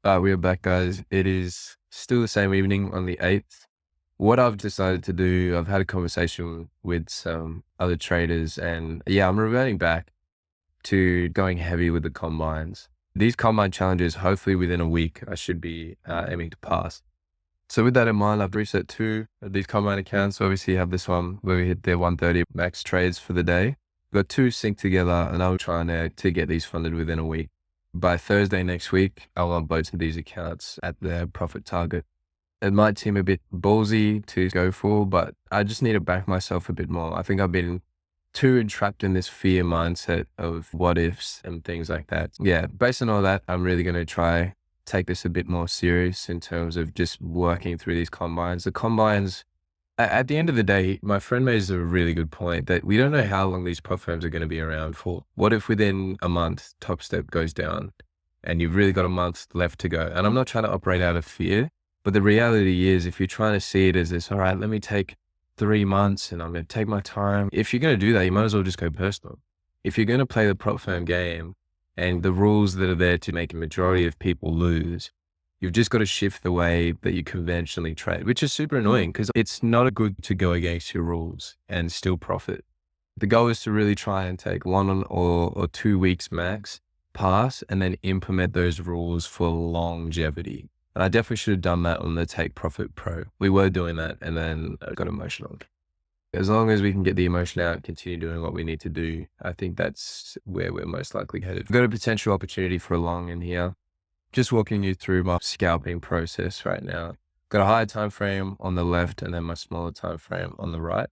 We are back, guys. It is still the same evening on the 8th. What I've decided to do, I've had a conversation with some other traders, and yeah, I'm reverting back to going heavy with the combines. These combine challenges, hopefully within a week, I should be aiming to pass. So with that in mind, I've reset two of these combine accounts. So obviously you have this one where we hit their 130 max trades for the day. Got two synced together, and I'm trying to get these funded within a week. By Thursday next week, I'll want both of these accounts at their profit target. It might seem a bit ballsy to go for, but I just need to back myself a bit more. I think I've been too entrapped in this fear mindset of what ifs and things like that. Yeah, based on all that, I'm really going to try take this a bit more serious in terms of just working through these combines. The combines, at the end of the day, my friend made a really good point that we don't know how long these prop firms are going to be around for. What if within a month, Top Step goes down and you've really got a month left to go? And I'm not trying to operate out of fear, but the reality is if you're trying to see it as this, all right, let me take 3 months and I'm going to take my time. If you're going to do that, you might as well just go personal. If you're going to play the prop firm game and the rules that are there to make a majority of people lose, you've just got to shift the way that you conventionally trade, which is super annoying because it's not good to go against your rules and still profit. The goal is to really try and take 1 or 2 weeks max, pass, and then implement those rules for longevity. And I definitely should have done that on the Take Profit Pro. We were doing that and then I got emotional. As long as we can get the emotion out and continue doing what we need to do, I think that's where we're most likely headed. We've got a potential opportunity for a long in here. Just walking you through my scalping process right now. Got a higher time frame on the left and then my smaller time frame on the right.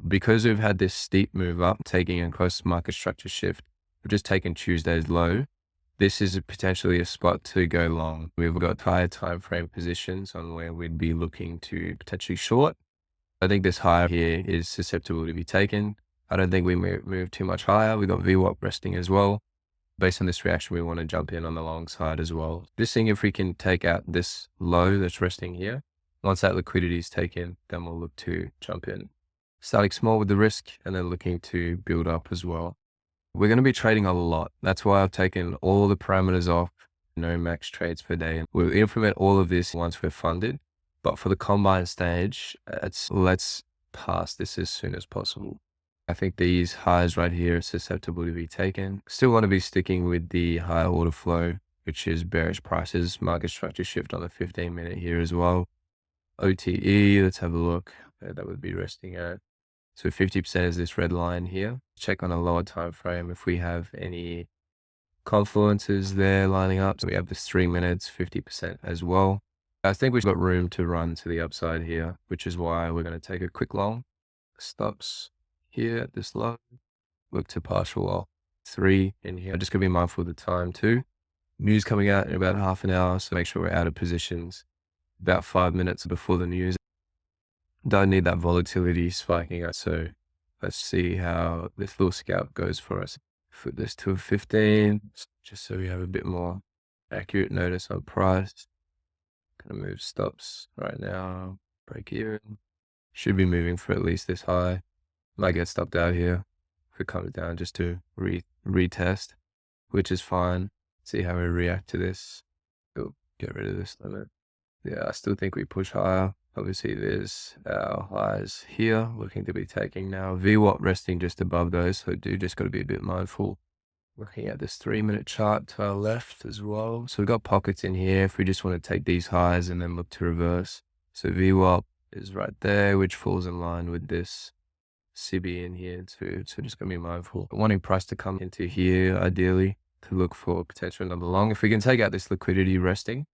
Because we've had this steep move up, taking a close market structure shift, we've just taken Tuesday's low. This is potentially a spot to go long. We've got higher time frame positions on where we'd be looking to potentially short. I think this higher here is susceptible to be taken. I don't think we move too much higher. We've got VWAP resting as well. Based on this reaction, we want to jump in on the long side as well. Just seeing if we can take out this low that's resting here. Once that liquidity is taken, then we'll look to jump in. Starting small with the risk and then looking to build up as well. We're going to be trading a lot. That's why I've taken all the parameters off, no max trades per day. We'll implement all of this once we're funded. But for the combine stage, let's pass this as soon as possible. I think these highs right here are susceptible to be taken. Still want to be sticking with the higher order flow, which is bearish prices, market structure shift on the 15-minute here as well. OTE, let's have a look. That would be resting at. So 50% is this red line here. Check on a lower time frame if we have any confluences there lining up. So we have this 3 minutes, 50% as well. I think we've got room to run to the upside here, which is why we're going to take a quick long. Stops here at this low. Look to partial off 3 in here. Just going to be mindful of the time too. News coming out in about half an hour, so make sure we're out of positions about 5 minutes before the news. Don't need that volatility spiking up. So let's see how this little scalp goes for us. Put this to a 15, just so we have a bit more accurate notice on price. Gonna move stops right now. Break even. Should be moving for at least this high. Might get stopped out here if it comes down just to retest, which is fine. See how we react to this. Oh, get rid of this limit. Yeah, I still think we push higher. Obviously, there's our highs here looking to be taking now. VWAP resting just above those, so just got to be a bit mindful. Looking at this 3-minute chart to our left as well. So we've got pockets in here if we just want to take these highs and then look to reverse. So VWAP is right there, which falls in line with this CB in here too. So just going to be mindful. Wanting price to come into here, ideally, to look for potential another long. If we can take out this liquidity resting,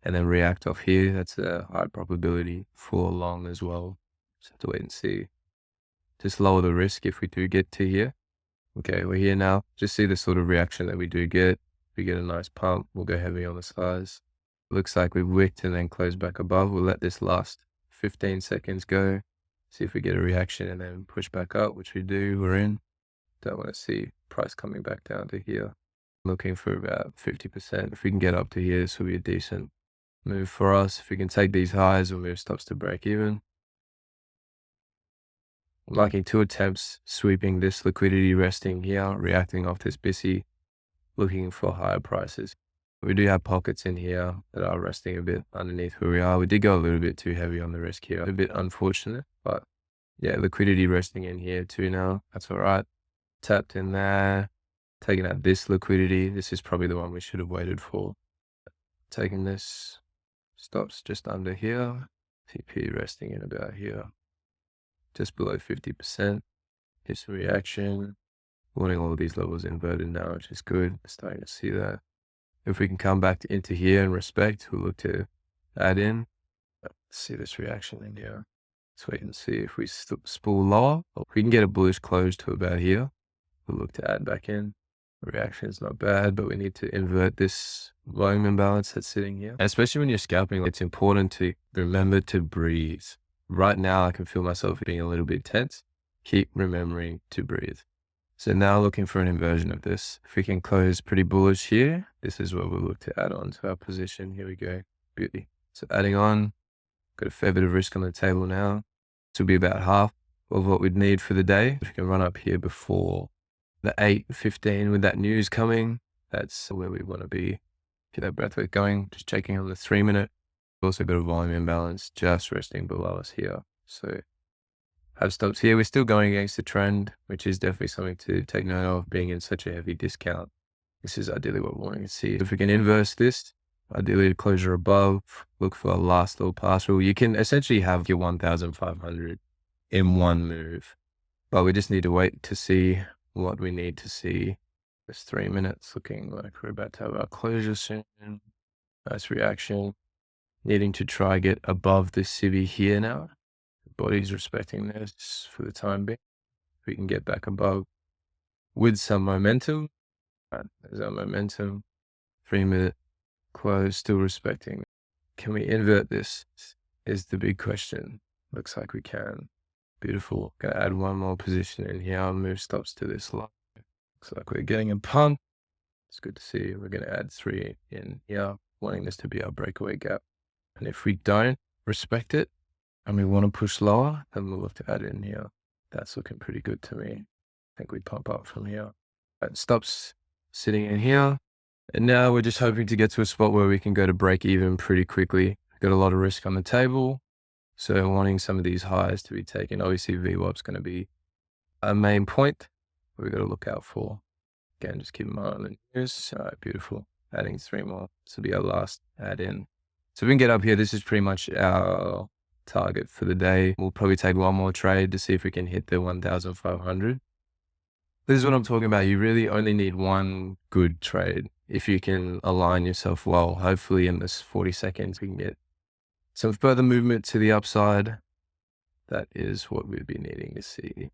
and then react off here, that's a high probability for long as well. Just have to wait and see. Just lower the risk if we do get to here. Okay, we're here now. Just see the sort of reaction that we do get. We get a nice pump. We'll go heavy on the size. Looks like we've wicked and then closed back above. We'll let this last 15 seconds go. See if we get a reaction and then push back up, which we do. We're in. Don't want to see price coming back down to here. Looking for about 50%. If we can get up to here, this will be a decent move for us. If we can take these highs, we'll move stops to break even. Liking 2 attempts, sweeping this liquidity resting here, reacting off this BISI, looking for higher prices. We do have pockets in here that are resting a bit underneath where we are. We did go a little bit too heavy on the risk here. A bit unfortunate, but yeah, liquidity resting in here too now. That's all right. Tapped in there, taking out this liquidity. This is probably the one we should have waited for. Taking this, stops just under here. TP resting in about here, just below 50%. Here's some reaction. Wanting all of these levels inverted now, which is good. Starting to see that. If we can come back into here and respect, we'll look to add in. Let's see this reaction in here. Let's wait and see if we spool lower. If we can get a bullish close to about here, we'll look to add back in. The reaction is not bad, but we need to invert this volume imbalance that's sitting here. And especially when you're scalping, it's important to remember to breathe. Right now, I can feel myself being a little bit tense. Keep remembering to breathe. So now looking for an inversion of this. If we can close pretty bullish here, this is what we'll look to add on to our position. Here we go. Beauty. So adding on, got a fair bit of risk on the table now. This will be about half of what we'd need for the day. If we can run up here before the 8:15 with that news coming, that's where we want to be. Get that breathwork going. Just checking on the 3-minute. Also got a volume imbalance just resting below us here. So have stops here. We're still going against the trend, which is definitely something to take note of, being in such a heavy discount. This is ideally what we're wanting to see. If we can inverse this, ideally a closure above, look for a last little pass rule. You can essentially have your 1,500 in one move, but we just need to wait to see what we need to see. This 3 minutes looking like we're about to have our closure soon. Nice reaction. Needing to try get above this civvy here now. Body's respecting this for the time being. We can get back above with some momentum. Right, there's our momentum. 3-minute close, still respecting. Can we invert this? Is the big question. Looks like we can. Beautiful. Gonna add one more position in here. I'll move stops to this line. Looks like we're getting a pump. It's good to see. We're gonna add 3 in here, wanting this to be our breakaway gap. And if we don't respect it, and we want to push lower, then we'll look to add in here. That's looking pretty good to me. I think we pump up from here. That stops sitting in here. And now we're just hoping to get to a spot where we can go to break even pretty quickly. Got a lot of risk on the table. So wanting some of these highs to be taken. Obviously VWAP's going to be a main point we've got to look out for. Again, just keep in mind on the news. All right, beautiful. Adding 3 more. This will be our last add in. So we can get up here. This is pretty much our target for the day. We'll probably take one more trade to see if we can hit the 1,500. This is what I'm talking about. You really only need one good trade. If you can align yourself well, hopefully in this 40 seconds, we can get some further movement to the upside. That is what we'd be needing to see.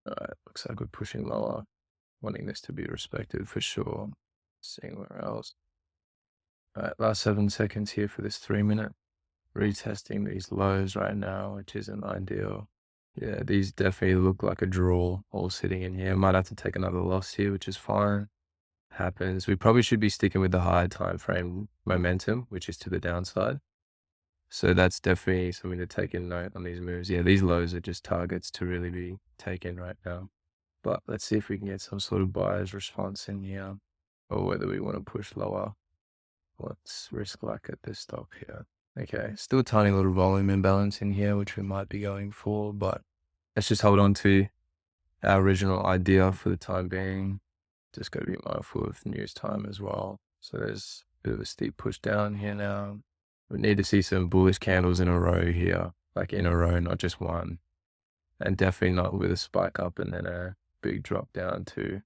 All right, looks like we're pushing lower, wanting this to be respected for sure. Seeing where else. All right, last 7 seconds here for this 3-minute. Retesting these lows right now, which isn't ideal. Yeah, these definitely look like a draw all sitting in here. Might have to take another loss here, which is fine. Happens. We probably should be sticking with the high time frame momentum, which is to the downside. So that's definitely something to take in note on these moves. Yeah, these lows are just targets to really be taken right now. But let's see if we can get some sort of buyer's response in here, or whether we want to push lower. What's risk like at this stop here? Okay, still a tiny little volume imbalance in here, which we might be going for, but let's just hold on to our original idea for the time being. Just got to be mindful of news time as well. So there's a bit of a steep push down here now. We need to see some bullish candles in a row here, like in a row, not just one. And definitely not with a spike up and then a big drop down too.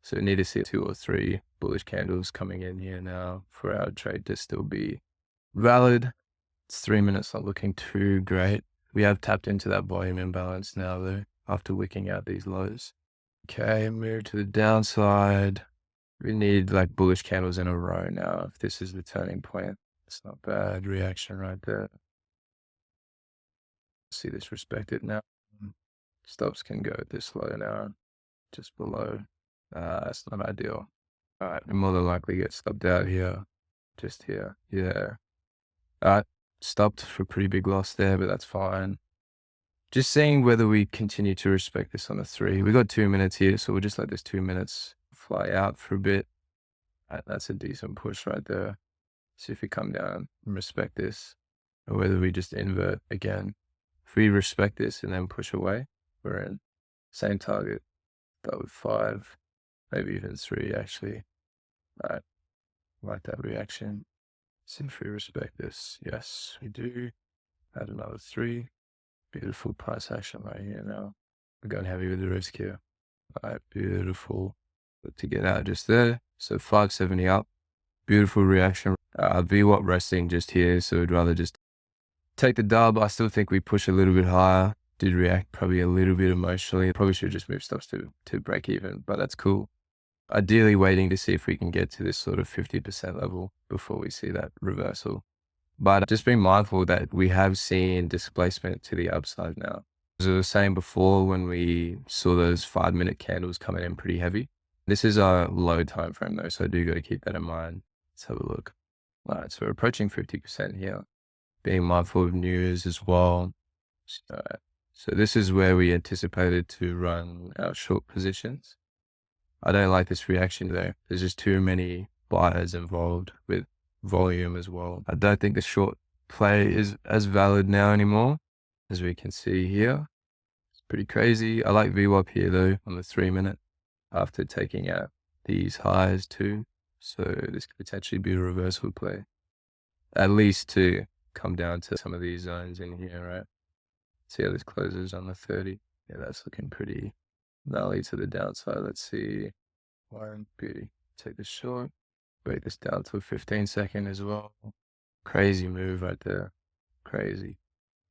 So we need to see 2 or 3 bullish candles coming in here now for our trade to still be valid. It's 3 minutes, not looking too great. We have tapped into that volume imbalance now though, after wicking out these lows. Okay, move to the downside. We need like bullish candles in a row now. If this is the turning point, it's not bad reaction right there. See this respected now. Stops can go this low now, just below. That's not ideal. All right, we more than likely get stopped out here, just here. Yeah. All right, stopped for a pretty big loss there, but that's fine. Just seeing whether we continue to respect this on the 3. We got 2 minutes here, so we'll just let this 2 minutes fly out for a bit. Right, that's a decent push right there. See if we come down and respect this, or whether we just invert again. If we respect this and then push away, we're in. Same target, but with 5, maybe even 3 actually. All right, like that reaction. See if we respect this. Yes, we do. Add another 3. Beautiful price action right here now. We're going heavy with the risk here. All right, beautiful. Look to get out just there. So 570 up. Beautiful reaction. VWAP resting just here, so we'd rather just take the dub. I still think we push a little bit higher. Did react probably a little bit emotionally. Probably should just move stops to break even, but that's cool. Ideally waiting to see if we can get to this sort of 50% level before we see that reversal. But just being mindful that we have seen displacement to the upside now. As I was saying before, when we saw those 5-minute candles coming in pretty heavy, this is a low time frame though, so I do got to keep that in mind. Let's have a look. All right, so we're approaching 50% here. Being mindful of news as well. All right, so this is where we anticipated to run our short positions. I don't like this reaction though. There's just too many buyers involved with volume as well. I don't think the short play is as valid now anymore, as we can see here. It's pretty crazy. I like VWAP here though on the 3-minute after taking out these highs too. So this could potentially be a reversal play, at least to come down to some of these zones in here, right? See how this closes on the 30. Yeah, that's looking pretty gnarly to the downside. Let's see. One, beauty. Take this short. Break this down to a 15-second as well. Crazy move right there. Crazy.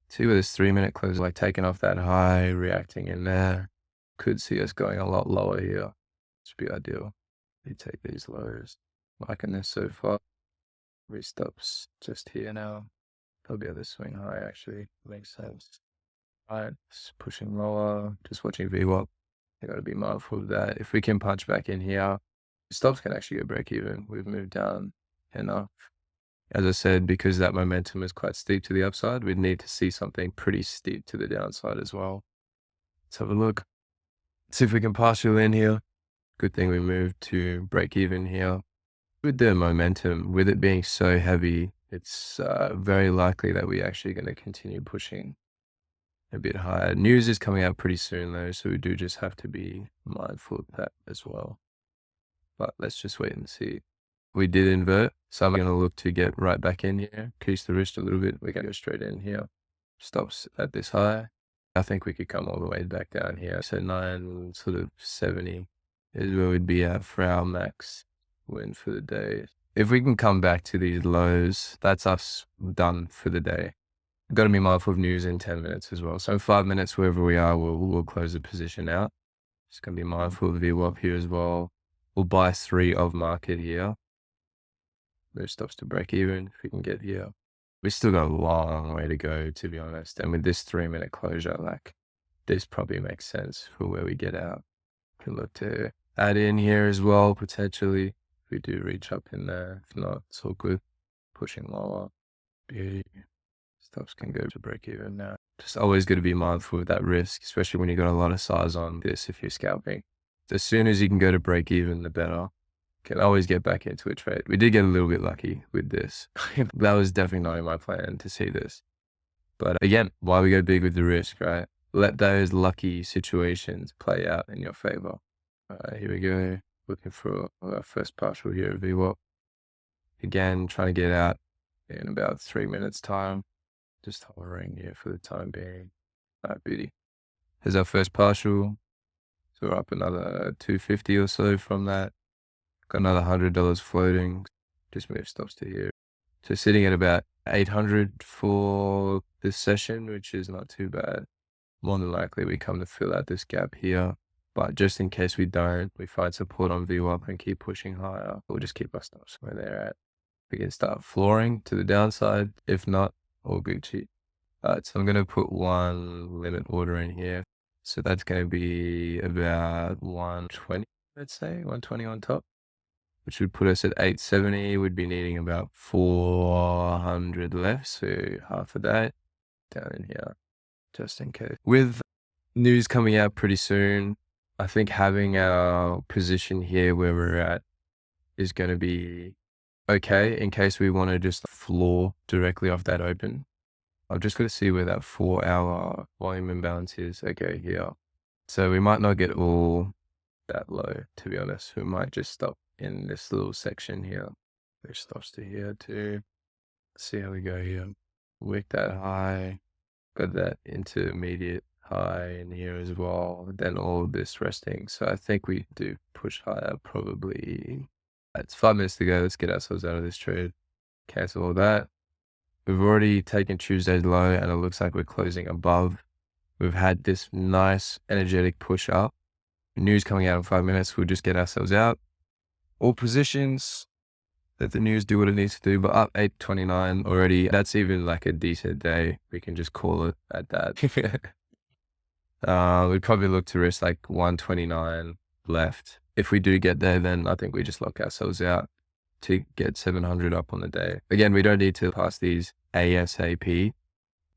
See where this 3-minute close, like taking off that high, reacting in there. Could see us going a lot lower here. This would be ideal. We take these lows. Liking this so far. Restops just here now. They'll be able to swing high actually. Makes sense. Alright, just pushing lower, just watching VWAP. You gotta be mindful of that. If we can punch back in here, stops can actually go break even. We've moved down enough. As I said, because that momentum is quite steep to the upside, we'd need to see something pretty steep to the downside as well. Let's have a look. See if we can partial in here. Good thing we moved to break even here. With the momentum, with it being so heavy, it's very likely that we're actually going to continue pushing a bit higher. News is coming out pretty soon though, so we do just have to be mindful of that as well. But let's just wait and see. We did invert, so I'm going to look to get right back in here, crease the wrist a little bit. We're going to go straight in here. Stops at this high. I think we could come all the way back down here. So 970 is where we'd be at for our max win for the day. If we can come back to these lows, that's us done for the day. Got to be mindful of news in 10 minutes as well. So in 5 minutes, wherever we are, we'll close the position out. Just going to be mindful of VWAP here as well. We'll buy 3 of market here. Move stops to break even if we can get here. We still got a long way to go, to be honest. And with this 3-minute closure, like this probably makes sense for where we get out. Can look to add in here as well, potentially. If we do reach up in there. If not, it's all good. Pushing lower. Beauty. Stops can go to break even now. Just always got to be mindful of that risk, especially when you got a lot of size on this if you're scalping. As soon as you can go to break even, the better. Can always get back into a trade. We did get a little bit lucky with this. That was definitely not in my plan to see this. But again, why we go big with the risk, right? Let those lucky situations play out in your favor. Here we go. Looking for our first partial here at VWAP. Again, trying to get out in about 3 minutes time. Just hovering here for the time being. Beauty. Here's our first partial. So we're up another 250 or so from that. Got another $100 floating. Just move stops to here. So sitting at about 800 for this session, which is not too bad. More than likely we come to fill out this gap here. But just in case we don't, we find support on VWAP and keep pushing higher. We'll just keep our stops where they're at. We can start flooring to the downside. If not, all Gucci. So I'm going to put one limit order in here. So that's going to be about 120, let's say, 120 on top, which would put us at 870. We'd be needing about 400 left. So half of that down in here, just in case. With news coming out pretty soon, I think having our position here where we're at is going to be okay in case we want to just floor directly off that open. I've just got to see where that 4-hour volume imbalance is. Okay, here. So we might not get all that low, to be honest. We might just stop in this little section here, which stops to here too. Let's see how we go here. Wick that high, got that intermediate high in here as well. Then all of this resting. So I think we do push higher probably. It's 5 minutes to go. Let's get ourselves out of this trade. Cancel all that. We've already taken Tuesday's low and it looks like we're closing above. We've had this nice energetic push up. News coming out in 5 minutes. We'll just get ourselves out. All positions. Let the news do what it needs to do, but up 8.29 already. That's even like a decent day. We can just call it at that. We'd probably look to risk like 129 left. If we do get there, then I think we just lock ourselves out to get 700 up on the day. Again, we don't need to pass these ASAP,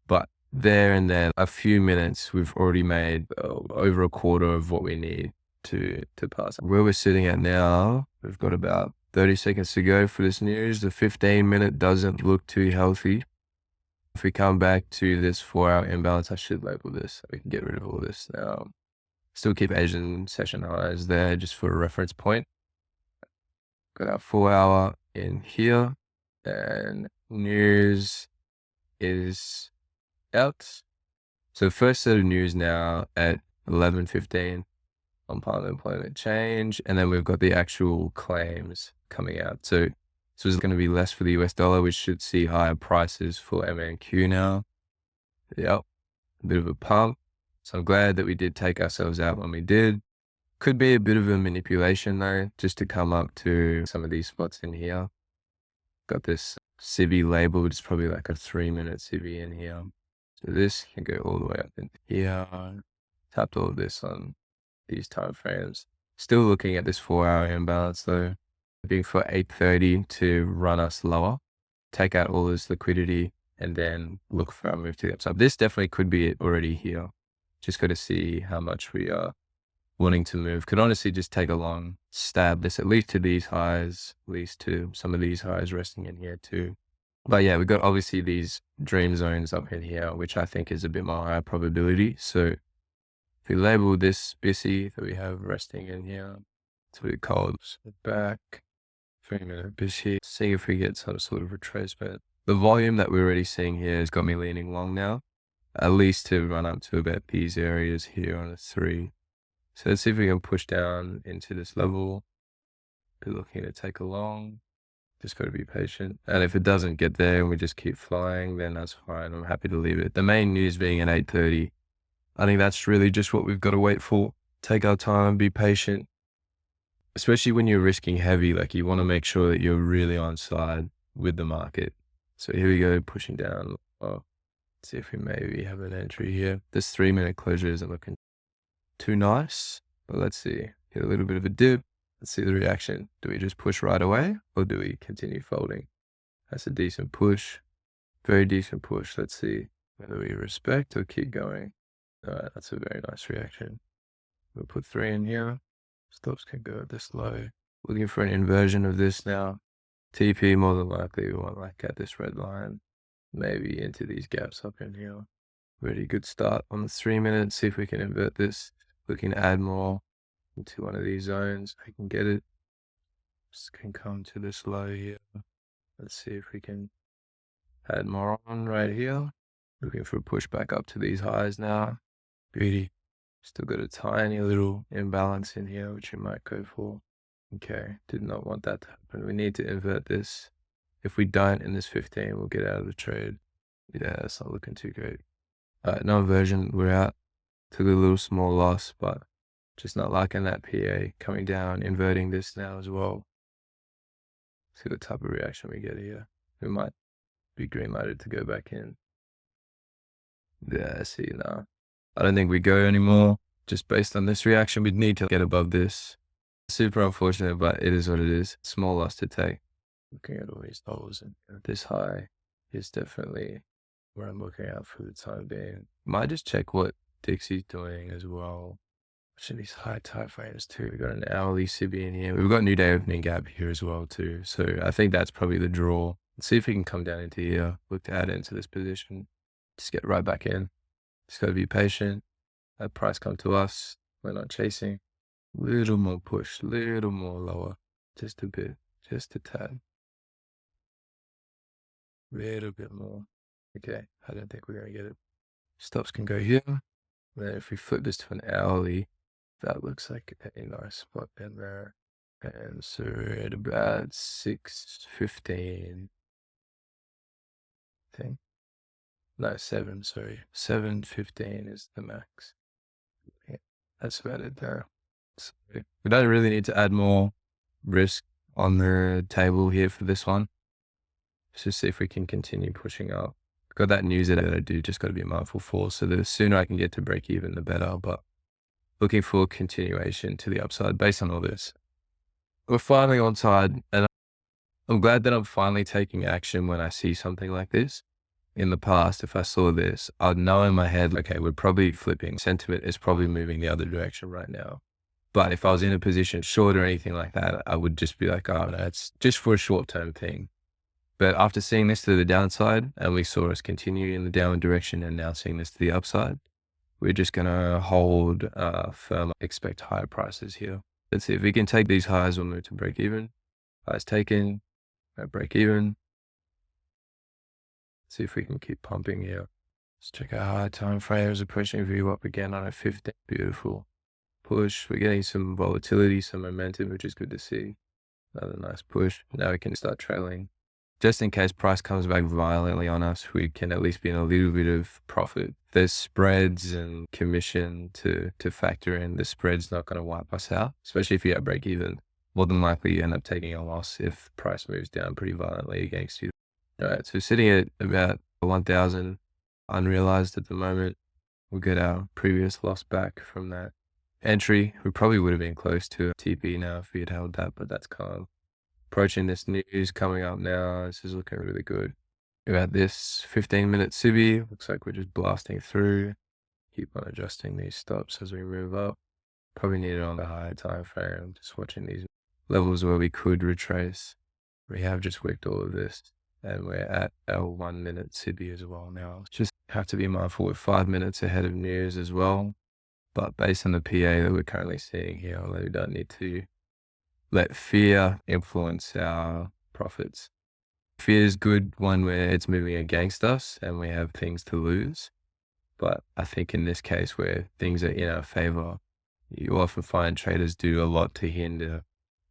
but there and then, a few minutes, we've already made over a quarter of what we need to pass. Where we're sitting at now, we've got about 30 seconds to go for this news. The 15-minute doesn't look too healthy. If we come back to this 4-hour imbalance, I should label this. We can get rid of all this now. Still keep Asian session highs there just for a reference point. Got our 4-hour in here, and news is out. So first set of news now at 11:15 on Parliament employment change, and then we've got the actual claims coming out. So this is going to be less for the US dollar. We should see higher prices for MNQ now. Yep, a bit of a pump. So I'm glad that we did take ourselves out when we did. Could be a bit of a manipulation though, just to come up to some of these spots in here. Got this civvy label, which is probably like a 3-minute civvy in here. So this can go all the way up in here. Tapped all of this on these time frames. Still looking at this 4-hour imbalance though. Looking for 8:30 to run us lower, take out all this liquidity, and then look for a move to the upside. This definitely could be it already here. Just got to see how much we are wanting to move. Could honestly just take a long stab this at least to these highs, at least to some of these highs resting in here too. But yeah, we've got obviously these dream zones up in here, which I think is a bit more higher probability. So if we label this BISI that we have resting in here, so we call it back, 3-minute BISI, see if we get some sort of retracement. The volume that we're already seeing here has got me leaning long now, at least to run up to about these areas here on a 3. So let's see if we can push down into this level. Be looking to take a long. Just got to be patient. And if it doesn't get there and we just keep flying, then that's fine. I'm happy to leave it. The main news being at 8:30. I think that's really just what we've got to wait for. Take our time, be patient. Especially when you're risking heavy, like you want to make sure that you're really on side with the market. So here we go, pushing down. Oh, let's see if we maybe have an entry here. This 3-minute closure isn't looking too nice, but let's see. Get a little bit of a dip. Let's see the reaction. Do we just push right away or do we continue folding? That's a decent push. Very decent push. Let's see whether we respect or keep going. All right, that's a very nice reaction. We'll put 3 in here. Stops can go this low. Looking for an inversion of this now. TP more than likely we want like at this red line. Maybe into these gaps up in here. Really good start on the 3 minutes. See if we can invert this. We can add more into one of these zones. I can get it. Just can come to this low here. Let's see if we can add more on right here. Looking for a push back up to these highs now. Beauty. Still got a tiny little imbalance in here, which we might go for. Okay, did not want that to happen. We need to invert this. If we don't in this 15, we'll get out of the trade. Yeah, it's not looking too great. No inversion, we're out. Took a little small loss, but just not liking that PA coming down, inverting this now as well. See what type of reaction we get here. We might be green lighted to go back in. Yeah, see now. I don't think we go anymore. Just based on this reaction, we'd need to get above this. Super unfortunate, but it is what it is. Small loss to take. Looking at all these levels and this high is definitely where I'm looking out for the time being. Might just check what Dixie's doing as well. Watching these high time frames too. We've got an hourly CB in here. We've got new day opening gap here as well too. So I think that's probably the draw. Let's see if we can come down into here. Look to add into this position. Just get right back in. Just got to be patient. That price come to us. We're not chasing. Little more push, little more lower. Just a bit, just a tad. Little bit more. Okay, I don't think we're going to get it. Stops can go here. Then if we flip this to an hourly, that looks like a nice spot in there. And so at about 6:15, I think. No, 7, sorry. 7:15 is the max. Yeah, that's about it there. So we don't really need to add more risk on the table here for this one. Let's just see if we can continue pushing up. Got that news that I do just got to be mindful for. So the sooner I can get to break even, the better. But looking for continuation to the upside based on all this. We're finally on side, and I'm glad that I'm finally taking action when I see something like this. In the past, if I saw this, I'd know in my head, okay, we're probably flipping. Sentiment is probably moving the other direction right now. But if I was in a position short or anything like that, I would just be like, oh no, it's just for a short-term thing. But after seeing this to the downside, and we saw us continue in the downward direction and now seeing this to the upside, we're just going to hold firm, expect higher prices here. Let's see if we can take these highs, we'll move to break even. Highs taken, break even. See if we can keep pumping here. Let's check our high time frames, are pushing view up again on a 15. Beautiful. Push. We're getting some volatility, some momentum, which is good to see. Another nice push. Now we can start trailing. Just in case price comes back violently on us, we can at least be in a little bit of profit. There's spreads and commission to factor in. The spread's not going to wipe us out, especially if you have break even. More than likely you end up taking a loss if price moves down pretty violently against you. All right, so sitting at about 1,000 unrealized at the moment. We'll get our previous loss back from that entry. We probably would have been close to a TP now if we had held that, but that's kind of approaching this news coming up now. This is looking really good. About this 15-minute CB, looks like we're just blasting through. Keep on adjusting these stops as we move up. Probably need it on the higher time frame. Just watching these levels where we could retrace. We have just wicked all of this, and we're at our 1-minute CB as well now. Just have to be mindful with 5 minutes ahead of news as well. But based on the PA that we're currently seeing here, we don't need to let fear influence our profits. Fear is good one where it's moving against us and we have things to lose. But I think in this case where things are in our favor, you often find traders do a lot to hinder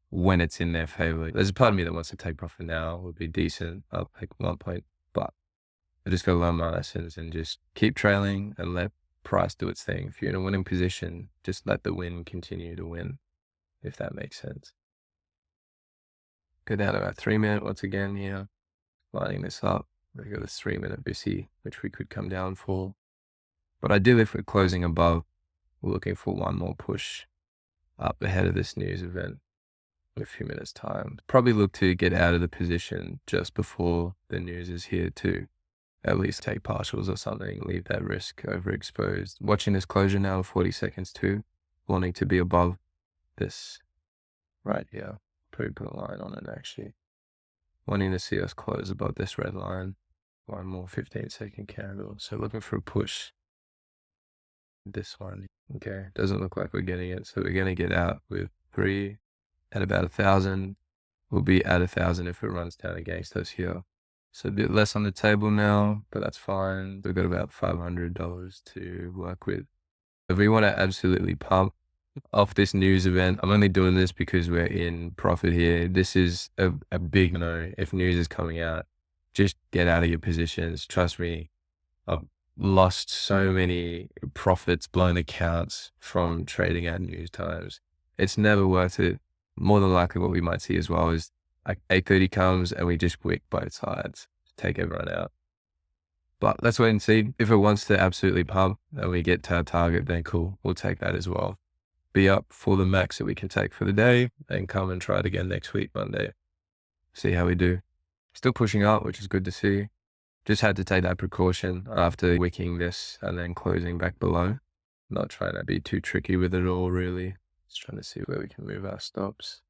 when it's in their favor. There's a part of me that wants to take profit now, would be decent. I'll take 1 point, but I just got to learn my lessons and just keep trailing and let price do its thing. If you're in a winning position, just let the win continue to win, if that makes sense. Go down to our 3-minute once again here, lining this up. We got this 3-minute BC, which we could come down for. But ideally, if we're closing above, we're looking for one more push up ahead of this news event in a few minutes time. Probably look to get out of the position just before the news is here too. At least take partials or something, leave that risk overexposed. Watching this closure now, 40 seconds too, wanting to be above this right here. Probably put a line on it actually. Wanting to see us close above this red line. One more 15-second candle. So looking for a push. This one, okay, doesn't look like we're getting it. So we're going to get out with 3 at about 1,000. We'll be at 1,000 if it runs down against us here. So a bit less on the table now, but that's fine. We've got about $500 to work with. If we want to absolutely pump off this news event, I'm only doing this because we're in profit here. This is a big no. If news is coming out, just get out of your positions. Trust me, I've lost so many profits, blown accounts from trading at news times. It's never worth it. More than likely what we might see as well is like 8:30 comes and we just wick both sides, take everyone out. But let's wait and see. If it wants to absolutely pump and we get to our target, then cool, we'll take that as well. Be up for the max that we can take for the day and come and try it again next week, Monday. See how we do. Still pushing up, which is good to see. Just had to take that precaution after wicking this and then closing back below. Not trying to be too tricky with it all, really. Just trying to see where we can move our stops.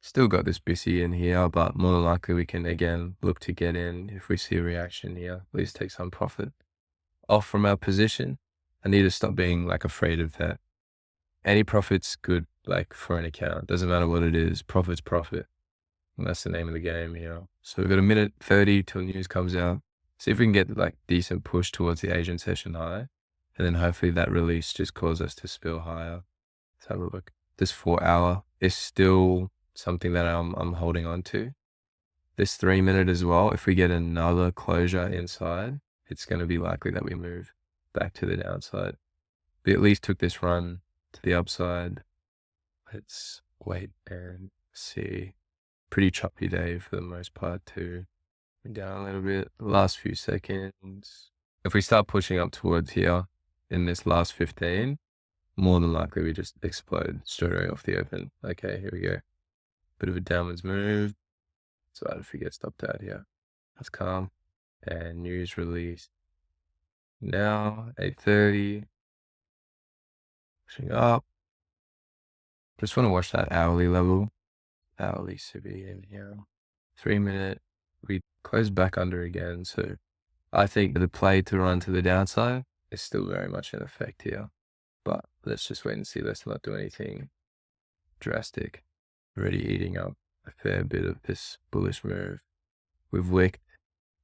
Still got this busy in here, but more than likely we can again look to get in if we see a reaction here. At least take some profit off from our position. I need to stop being like afraid of that. Any profit's good, like for an account. Doesn't matter what it is. Profit's profit. And that's the name of the game here. So we've got a minute 30 till news comes out. See if we can get like decent push towards the Asian session high. And then hopefully that release just causes us to spill higher. Let's have a look. This 4 hour is still something that I'm holding on to. This 3 minute as well, if we get another closure inside, it's going to be likely that we move back to the downside. We at least took this run to the upside. Let's wait and see. Pretty choppy day for the most part too. We're down a little bit. The last few seconds. If we start pushing up towards here in this last 15, more than likely we just explode straight away off the open. Okay, here we go. Bit of a downwards move. So if we get stopped out here, that's calm. And news release. Now, 8:30. Pushing up. Just want to watch that hourly level. Hourly CB in here. 3 minute. We close back under again. So I think the play to run to the downside is still very much in effect here. But let's just wait and see. Let's not do anything drastic. Already eating up a fair bit of this bullish move. We've wicked.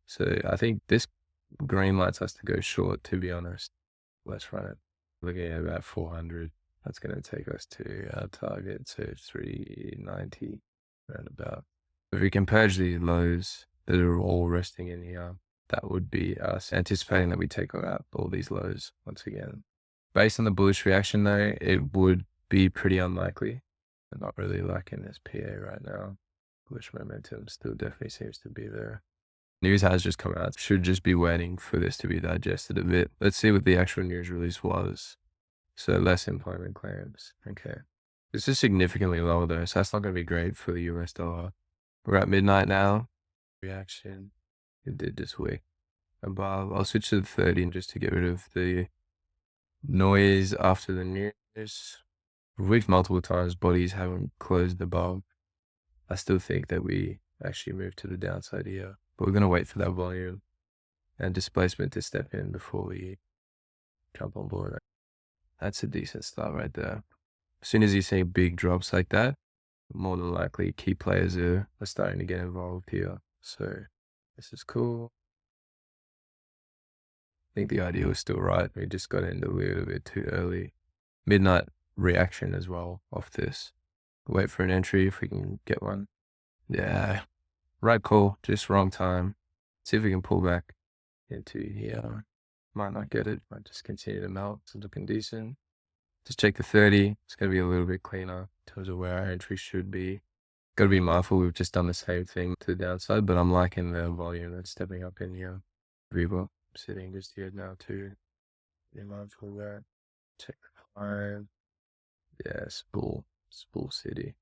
So I think this green lights us to go short, to be honest. Let's run it. Looking at about 400. That's going to take us to our target, so 390 roundabout. If we can purge these lows that are all resting in here, that would be us anticipating that we take out all these lows once again. Based on the bullish reaction though, it would be pretty unlikely. I'm not really liking this PA right now. Bullish momentum still definitely seems to be there. News has just come out. Should just be waiting for this to be digested a bit. Let's see what the actual news release was. So less employment claims. Okay. This is significantly lower though, so that's not going to be great for the US dollar. We're at midnight now. Reaction. It did this week. Above. I'll switch to the 30 just to get rid of the noise after the news. We've wicked multiple times. Bodies haven't closed above. I still think that we actually moved to the downside here. But we're going to wait for that volume and displacement to step in before we jump on board. That's a decent start right there. As soon as you see big drops like that, more than likely key players are starting to get involved here. So this is cool. I think the idea was still right. We just got in a little bit too early. Midnight reaction as well off this. Wait for an entry if we can get one. Yeah, right call, just wrong time. See if we can pull back into here. Might not get it, might just continue to melt. It's looking decent. Just check the 30. It's going to be a little bit cleaner in terms of where our entry should be. Got to be mindful, we've just done the same thing to the downside, but I'm liking the volume that's stepping up in here. Reebok sitting just here now too. Be mindful of that. Check the 5. Yeah, Spool City.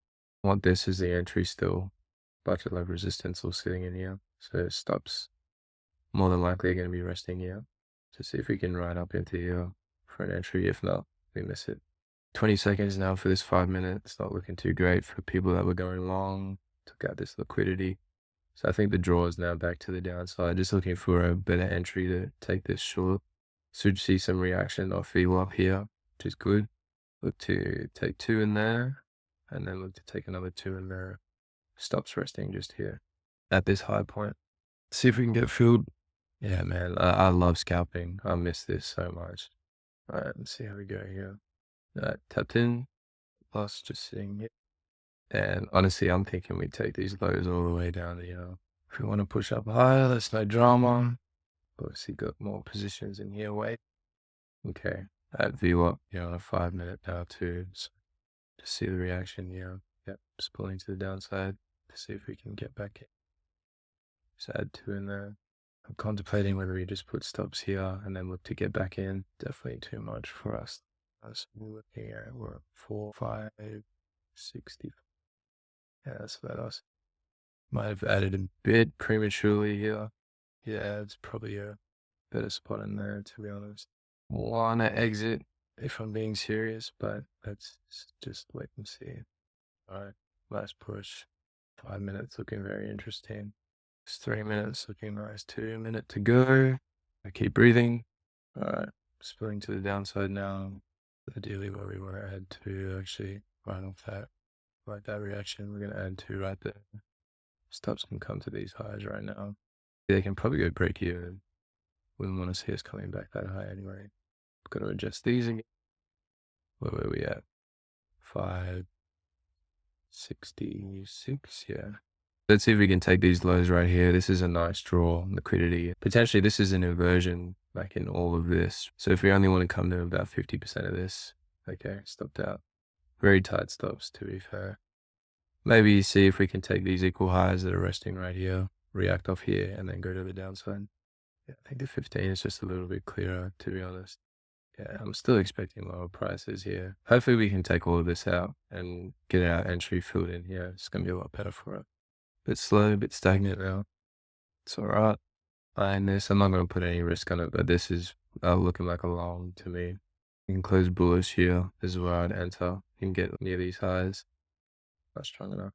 I want this as the entry still. Budget level resistance all sitting in here. So stops more than likely are going to be resting here. To see if we can ride up into here for an entry. If not, we miss it. 20 seconds now for this 5 minutes. It's not looking too great for people that were going long. Took out this liquidity. So I think the draw is now back to the downside. Just looking for a better entry to take this short. Should see some reaction off VWAP here, which is good. Look to take 2 in there. And then look to take another 2 in there. Stops resting just here at this high point. See if we can get filled. Yeah, man, I love scalping. I miss this so much. All right, let's see how we go here. Tapped in, plus just sitting here. And honestly, I'm thinking we take these lows all the way down to here. If we want to push up higher, that's no drama. Obviously got more positions in here, wait. Okay, at VWAP, on a 5 minute now too. So just see the reaction here. Yep, just pulling to the downside to see if we can get back in. Just add 2 in there. I'm contemplating whether we just put stops here and then look to get back in. Definitely too much for us. So we're looking at, we're at 4, 5, 60. Yeah, that's about us. Might have added a bit prematurely here. Yeah, it's probably a better spot in there, to be honest. Wanna exit if I'm being serious, but let's just wait and see. All right, last push. 5 minutes looking very interesting. It's 3 minutes looking nice. 2 minutes to go. I keep breathing. All right, spilling to the downside now. Ideally, what we want to add to actually right off that, like that reaction, we're going to add to right there. Stops can come to these highs right now. They can probably go break even. Wouldn't want to see us coming back that high anyway. Got to adjust these again. Where were we at? 566, yeah. Let's see if we can take these lows right here. This is a nice draw, liquidity. Potentially this is an inversion, like in all of this. So if we only want to come to about 50% of this, okay, stopped out. Very tight stops, to be fair. Maybe see if we can take these equal highs that are resting right here, react off here, and then go to the downside. Yeah, I think the 15 is just a little bit clearer, to be honest. Yeah, I'm still expecting lower prices here. Hopefully we can take all of this out and get our entry filled in here. It's going to be a lot better for us. Bit slow, a bit stagnant now. It's all right. Buying this, I'm not going to put any risk on it, but this is looking like a long to me. You can close bullish here. This is where I'd enter. You can get near these highs. Not strong enough.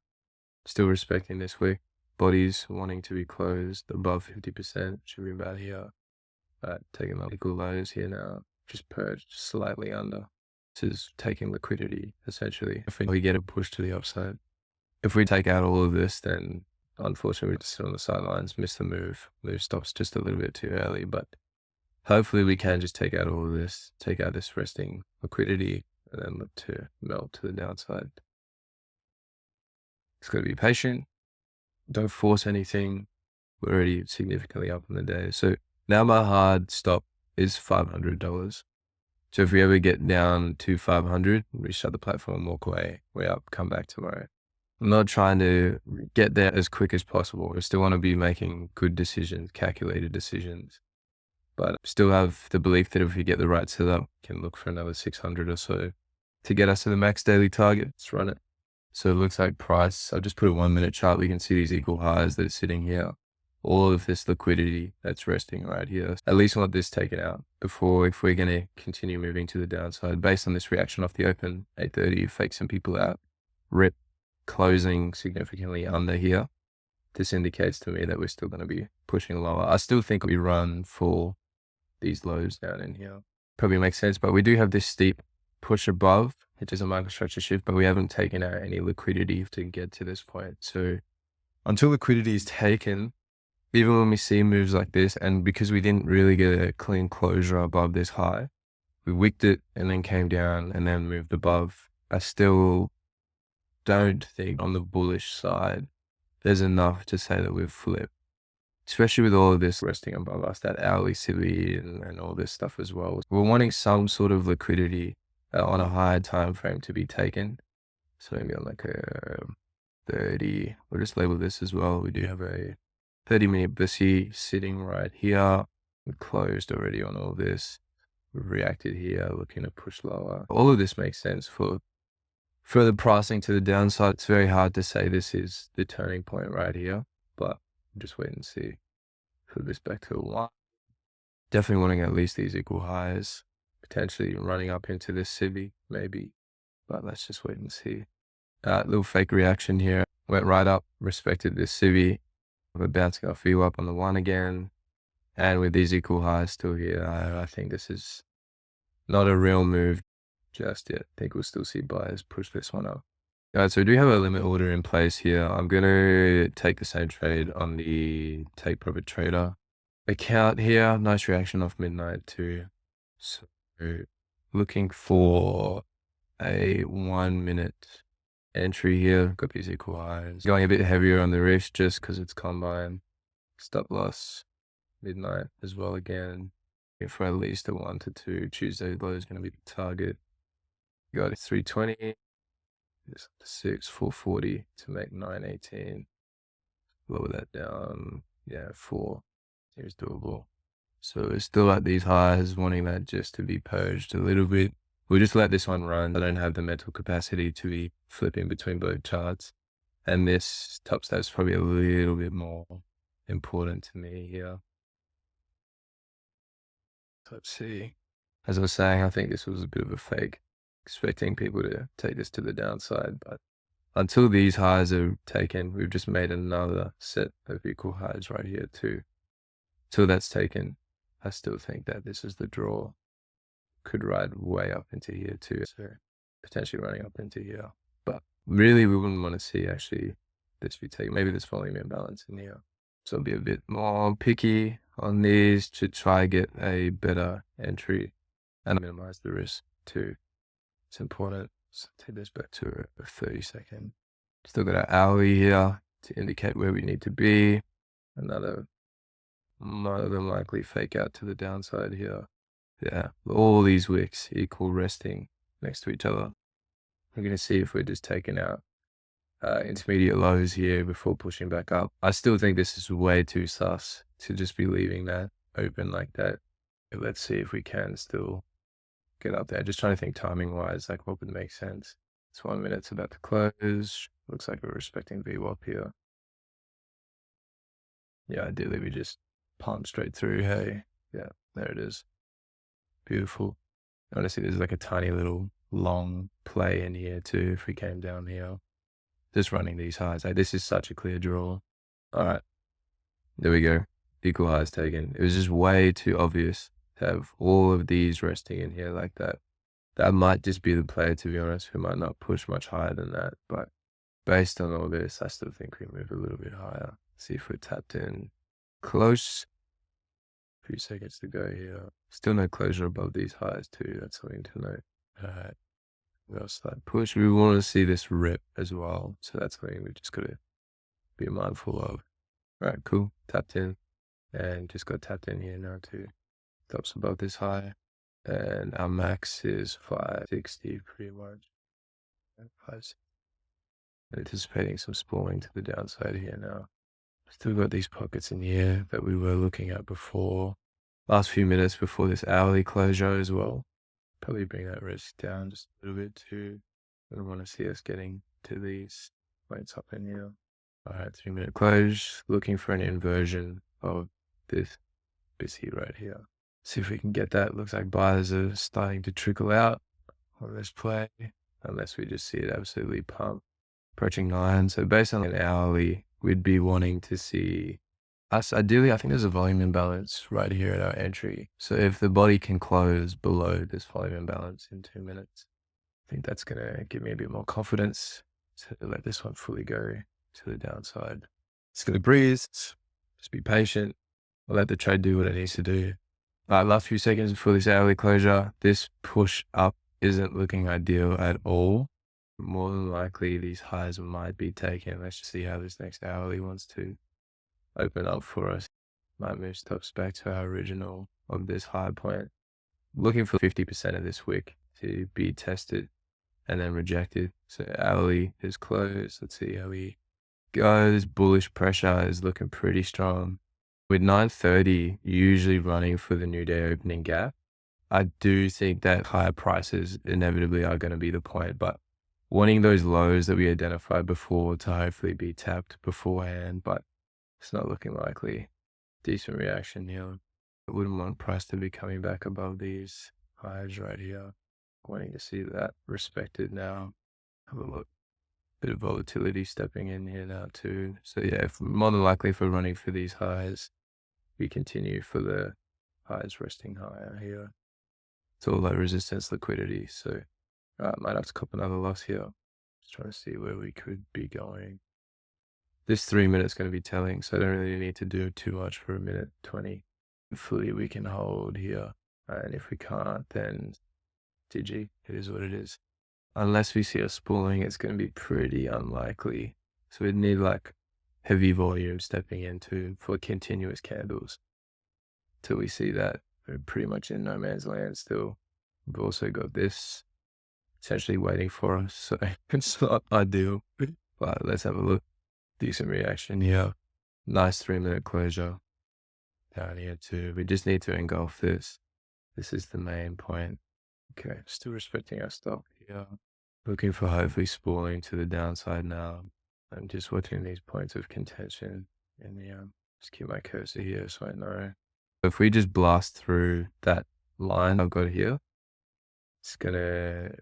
Still respecting this week. Bodies wanting to be closed above 50%. Should be about here. Taking my equal lows here now. Just purged slightly under. This is taking liquidity, essentially. If we get a push to the upside. If we take out all of this, then unfortunately we just sit on the sidelines, miss the move. Move stops just a little bit too early, but hopefully we can just take out all of this, take out this resting liquidity, and then look to melt to the downside. It's got to be patient. Don't force anything. We're already significantly up on the day. So now my hard stop is $500. So if we ever get down to 500, we shut the platform, walk away, way up, come back tomorrow. I'm not trying to get there as quick as possible. I still want to be making good decisions, calculated decisions, but still have the belief that if we get the right setup, we can look for another 600 or so to get us to the max daily target. Let's run it. So it looks like price, I've just put a 1 minute chart. We can see these equal highs that are sitting here. All of this liquidity that's resting right here. At least want this taken out before, if we're going to continue moving to the downside based on this reaction off the open, 8:30, fake some people out, rip, closing significantly under here. This indicates to me that we're still going to be pushing lower. I still think we run for these lows down in here. Probably makes sense, but we do have this steep push above, which is a microstructure shift, but we haven't taken out any liquidity to get to this point. So until liquidity is taken, even when we see moves like this, and because we didn't really get a clean closure above this high, we wicked it and then came down and then moved above. I still don't think on the bullish side, there's enough to say that we've flipped, especially with all of this resting above us, that hourly CVE and all this stuff as well. We're wanting some sort of liquidity on a higher time frame to be taken. So maybe on like a 30, we'll just label this as well. We do have a 30-minute BSI sitting right here. We closed already on all this. We've reacted here, looking to push lower. All of this makes sense for further pricing to the downside. It's very hard to say this is the turning point right here, but just wait and see. Put this back to a 1. Definitely wanting at least these equal highs, potentially running up into this civvy, maybe, but let's just wait and see. Little fake reaction here. Went right up, respected this civvy. We're bouncing our view up on the 1 again. And with these equal highs still here, I think this is not a real move just yet. I think we'll still see buyers push this one up. Alright, so we do have a limit order in place here. I'm going to take the same trade on the take profit trader account here. Nice reaction off midnight too. So looking for a 1 minute entry here. Got these equal highs. Going a bit heavier on the risk just because it's combined. Stop loss midnight as well again. For at least a 1 to 2. Tuesday low is going to be the target. Got a 320. This 6, 440 to make 918. Lower that down. Yeah, 4. Seems doable. So we're still at these highs, wanting that just to be purged a little bit. We'll just let this one run. I don't have the mental capacity to be flipping between both charts. And this top step is probably a little bit more important to me here. Let's see. As I was saying, I think this was a bit of a fake, expecting people to take this to the downside, but until these highs are taken, we've just made another set of equal highs right here too. Till that's taken, I still think that this is the draw. Could ride way up into here too, so potentially running up into here. But really, we wouldn't want to see actually this be taken. Maybe this volume imbalance in here. So I'll be a bit more picky on these to try get a better entry and minimize the risk too. It's important. So take this back to a 30-second. Still got our hourly here to indicate where we need to be. Another more than likely fake out to the downside here. Yeah, all these wicks equal resting next to each other. We're going to see if we're just taking out intermediate lows here before pushing back up. I still think this is way too sus to just be leaving that open like that. Let's see if we can still get up there. Just trying to think timing wise, like what would make sense. It's 1 minute, it's about to close. Looks like we're respecting VWAP here. Yeah, ideally we just pump straight through. Hey, yeah, there it is. Beautiful. Honestly, there's like a tiny little long play in here too if we came down here. Just running these highs. Like, this is such a clear draw. All right, there we go. Equal highs taken. It was just way too obvious to have all of these resting in here like that. That might just be the player, to be honest. We might not push much higher than that. But based on all this, I still think we move a little bit higher. See if we're tapped in. Close. A few seconds to go here. Still no closure above these highs too. That's something to note. All right. We'll start push. We want to see this rip as well. So that's something we just got to be mindful of. All right, cool. Tapped in. And just got tapped in here now too. Tops above this high. And our max is 560 pretty much. 560. Anticipating some spooling to the downside here now. Still got these pockets in here that we were looking at before. Last few minutes before this hourly closure as well. Probably bring that risk down just a little bit too. I don't want to see us getting to these points up in here. All right, 3-minute close. Looking for an inversion of this BC right here. See if we can get that. Looks like buyers are starting to trickle out on this play, unless we just see it absolutely pump. Approaching 9. So based on an hourly, we'd be wanting to see us. Ideally, I think there's a volume imbalance right here at our entry. So if the body can close below this volume imbalance in 2 minutes, I think that's going to give me a bit more confidence to let this one fully go to the downside. It's going to breeze. Just be patient. I'll let the trade do what it needs to do. Last few seconds before this hourly closure, this push up isn't looking ideal at all. More than likely, these highs might be taken. Let's just see how this next hourly wants to open up for us. Might move stops back to our original of this high point. Looking for 50% of this wick to be tested and then rejected. So hourly is closed. Let's see how we go. This bullish pressure is looking pretty strong. With 9:30 usually running for the new day opening gap, I do think that higher prices inevitably are going to be the point, but wanting those lows that we identified before to hopefully be tapped beforehand, but it's not looking likely. Decent reaction here. I wouldn't want price to be coming back above these highs right here. Wanting to see that respected now. Have a look. Bit of volatility stepping in here now too. So yeah, more than likely if we're running for these highs, we continue for the highs resting higher here. It's all low resistance liquidity. So might have to cop another loss here. Just trying to see where we could be going. This 3 minutes going to be telling, so I don't really need to do too much for 1:20. Hopefully we can hold here. And if we can't, then GG. It is what it is. Unless we see a spooling, it's going to be pretty unlikely. So we'd need like heavy volume stepping into for continuous candles. Till we see that, we're pretty much in no man's land still. We've also got this essentially waiting for us, so it's not ideal. But let's have a look. Decent reaction here. Nice 3-minute closure. Down here too. We just need to engulf this. This is the main point. Okay, still respecting our stop here. Looking for hopefully spooling to the downside now. I'm just watching these points of contention and just keep my cursor here so I know. If we just blast through that line I've got here. It's gonna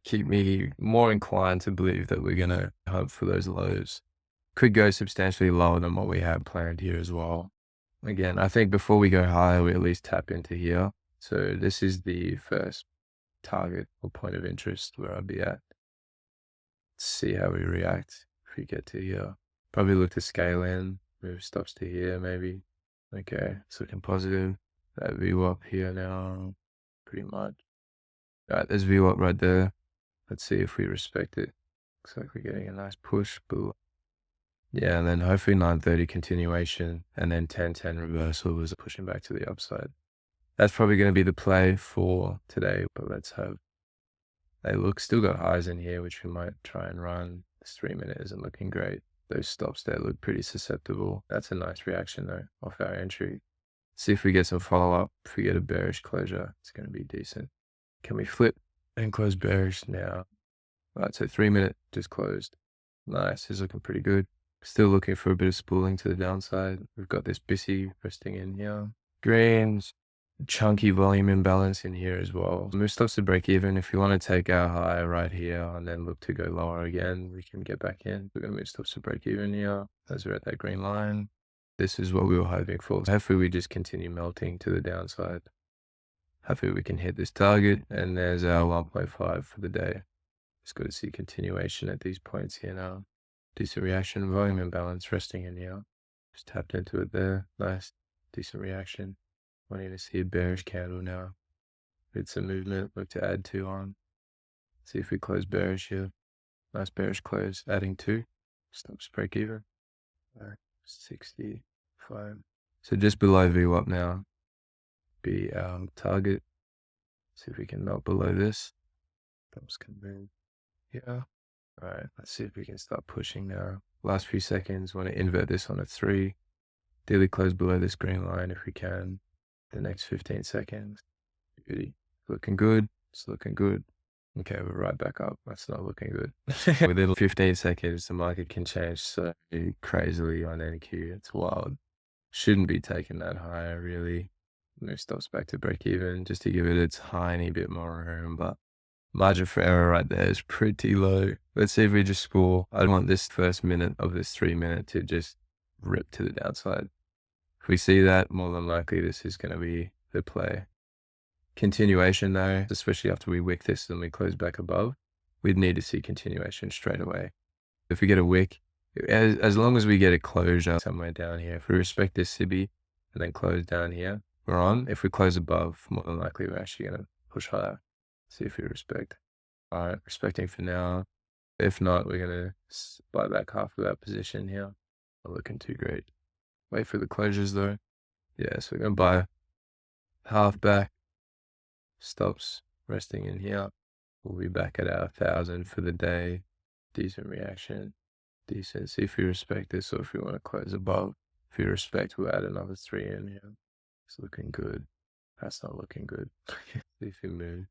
keep me more inclined to believe that we're gonna hunt for those lows. Could go substantially lower than what we have planned here as well. Again, I think before we go higher, we at least tap into here. So this is the first target or point of interest where I'll be at. See how we react if we get to here. Probably look to scale in, move stops to here maybe. Okay, it's looking positive. That VWAP here now, pretty much. All right, there's VWAP right there. Let's see if we respect it. Looks like we're getting a nice push, but yeah, and then hopefully 930 continuation, and then 1010 reversal was pushing back to the upside. That's probably going to be the play for today, but let's hope. They still got highs in here, which we might try and run. This 3 minute isn't looking great. Those stops there look pretty susceptible. That's a nice reaction though, off our entry. See if we get some follow up. If we get a bearish closure, it's going to be decent. Can we flip and close bearish now? All right, so 3 minute just closed. Nice, is looking pretty good. Still looking for a bit of spooling to the downside. We've got this BISI resting in here. Greens, chunky volume imbalance in here as well. Move stops to break even. If you want to take our high right here and then look to go lower again, we can get back in. We're going to move stops to break even here as we're at that green line. This is what we were hoping for. Hopefully we just continue melting to the downside. Hopefully we can hit this target, and there's our 1.5 for the day. Just got to see continuation at these points here now. Decent reaction, volume imbalance resting in here. Just tapped into it there. Nice, decent reaction. Wanting to see a bearish candle now. With some movement, look to add 2 on. See if we close bearish here. Nice bearish close, adding 2. Stops break even. 65. So just below VWAP now. Be our target. See if we can melt below this. Thumbs can move. Yeah. All right, let's see if we can start pushing now. Last few seconds, want to invert this on a 3. Daily close below this green line if we can. The next 15 seconds. Beauty. Looking good. It's looking good. Okay, we're right back up. That's not looking good. Within 15 seconds, the market can change so crazily on NQ. It's wild. Shouldn't be taking that higher, really. Move stops back to break even just to give it a tiny bit more room, but margin for error right there is pretty low. Let's see if we just score. I want this first minute of this 3 minute to just rip to the downside. If we see that, more than likely this is going to be the play. Continuation though, especially after we wick this and we close back above, we'd need to see continuation straight away. If we get a wick, as long as we get a closure somewhere down here, if we respect this SIBI and then close down here, we're on. If we close above, more than likely we're actually going to push higher. See if we respect. All right, respecting for now. If not, we're going to buy back half of our position here. Not looking too great. Wait for the closures though. Yeah, so we're going to buy half back. Stops resting in here. We'll be back at our 1,000 for the day. Decent reaction. Decent. See if we respect this or if we want to close above. If we respect, we'll add another 3 in here. It's looking good. That's not looking good. See if we move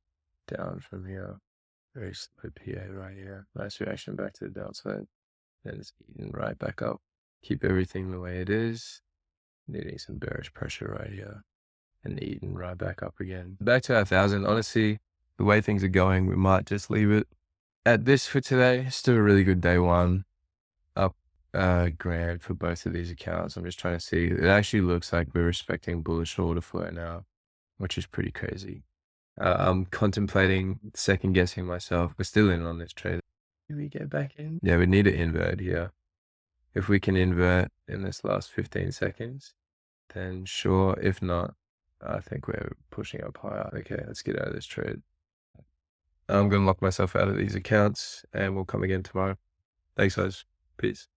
down from here. Very slow PA right here. Nice reaction back to the downside. Then it's eating right back up. Keep everything the way it is. Needing some bearish pressure right here. And eating right back up again. Back to our 1,000. Honestly, the way things are going, we might just leave it at this for today. Still a really good day one. Up grand for both of these accounts. I'm just trying to see. It actually looks like we're respecting bullish order flow now, which is pretty crazy. I'm contemplating second guessing myself. We're still in on this trade. Do we get back in? Yeah, we need to invert here. If we can invert in this last 15 seconds, then sure. If not, I think we're pushing up higher. Okay, let's get out of this trade. I'm going to lock myself out of these accounts and we'll come again tomorrow. Thanks guys. Peace.